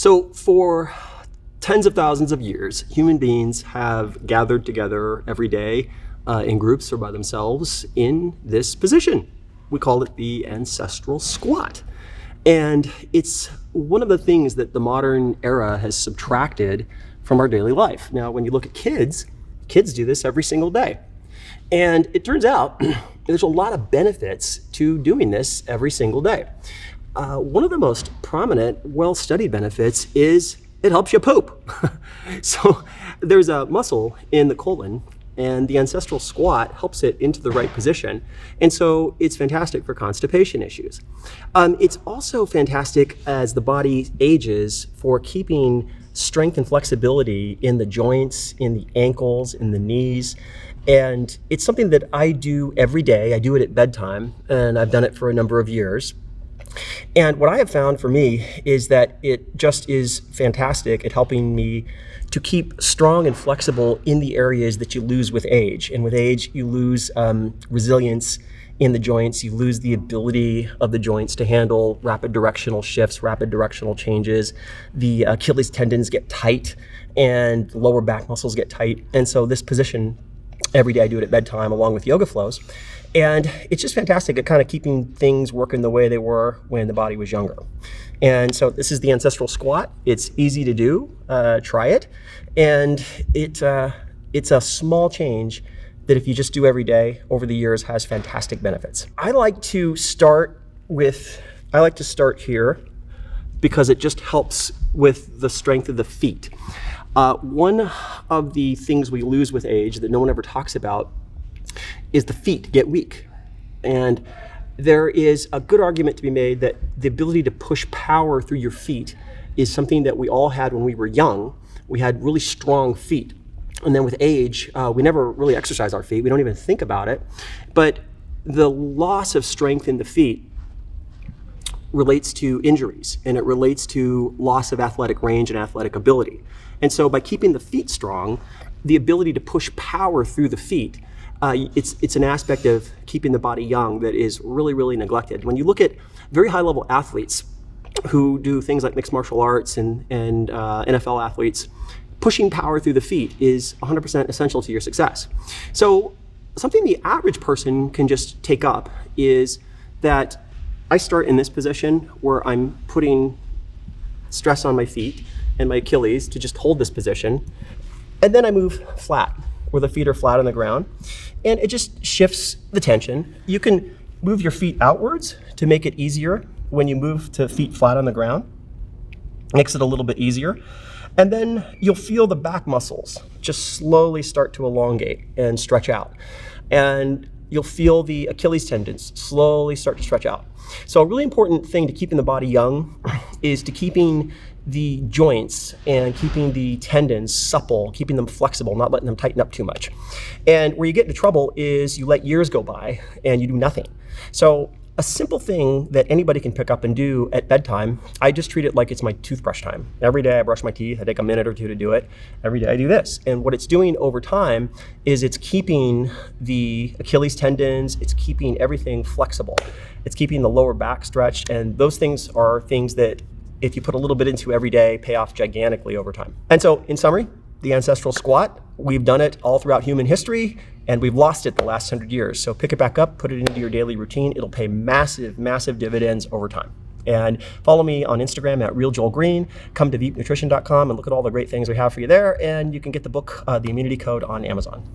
So for tens of thousands of years, human beings have gathered together every day in groups or by themselves in this position. We call it the ancestral squat. And it's one of the things that the modern era has subtracted from our daily life. Now, when you look at kids do this every single day. And it turns out there's a lot of benefits to doing this every single day. One of the most prominent, well-studied benefits is it helps you poop. So there's a muscle in the colon, and the ancestral squat helps it into the right position. And so it's fantastic for constipation issues. It's also fantastic as the body ages for keeping strength and flexibility in the joints, in the ankles, in the knees. And it's something that I do every day. I do it at bedtime, and I've done it for a number of years. And what I have found for me is that it just is fantastic at helping me to keep strong and flexible in the areas that you lose with age. And with age, you lose resilience in the joints. You lose the ability of the joints to handle rapid directional shifts, rapid directional changes. The Achilles tendons get tight and the lower back muscles get tight. And so this position, every day I do it at bedtime along with yoga flows. And it's just fantastic at kind of keeping things working the way they were when the body was younger. And so this is the ancestral squat. It's easy to do. Try it. And it's a small change that if you just do every day over the years has fantastic benefits. I like to start here because it just helps with the strength of the feet. One of the things we lose with age that no one ever talks about is the feet get weak. And there is a good argument to be made that the ability to push power through your feet is something that we all had when we were young. We had really strong feet. And then with age, we never really exercise our feet. We don't even think about it. But the loss of strength in the feet relates to injuries, and it relates to loss of athletic range and athletic ability. And so by keeping the feet strong, the ability to push power through the feet, it's an aspect of keeping the body young that is really, really neglected. When you look at very high-level athletes who do things like mixed martial arts and NFL athletes, pushing power through the feet is 100% essential to your success. So something the average person can just take up is that I start in this position where I'm putting stress on my feet and my Achilles to just hold this position. And then I move flat, where the feet are flat on the ground. And it just shifts the tension. You can move your feet outwards to make it easier when you move to feet flat on the ground. Makes it a little bit easier. And then you'll feel the back muscles just slowly start to elongate and stretch out. And you'll feel the Achilles tendons slowly start to stretch out. So a really important thing to keeping the body young is to keeping the joints and keeping the tendons supple, keeping them flexible, not letting them tighten up too much. And where you get into trouble is you let years go by and you do nothing. So a simple thing that anybody can pick up and do at bedtime, I just treat it like it's my toothbrush time. Every day I brush my teeth, I take a minute or two to do it. Every day I do this. And what it's doing over time is it's keeping the Achilles tendons, it's keeping everything flexible. It's keeping the lower back stretched, and those things are things that if you put a little bit into every day, pay off gigantically over time. And so in summary, the ancestral squat, we've done it all throughout human history, and we've lost it the last 100 years. So pick it back up, put it into your daily routine. It'll pay massive, massive dividends over time. And follow me on Instagram at RealJoelGreene. Come to veepnutrition.com and look at all the great things we have for you there. And you can get the book, The Immunity Code, on Amazon.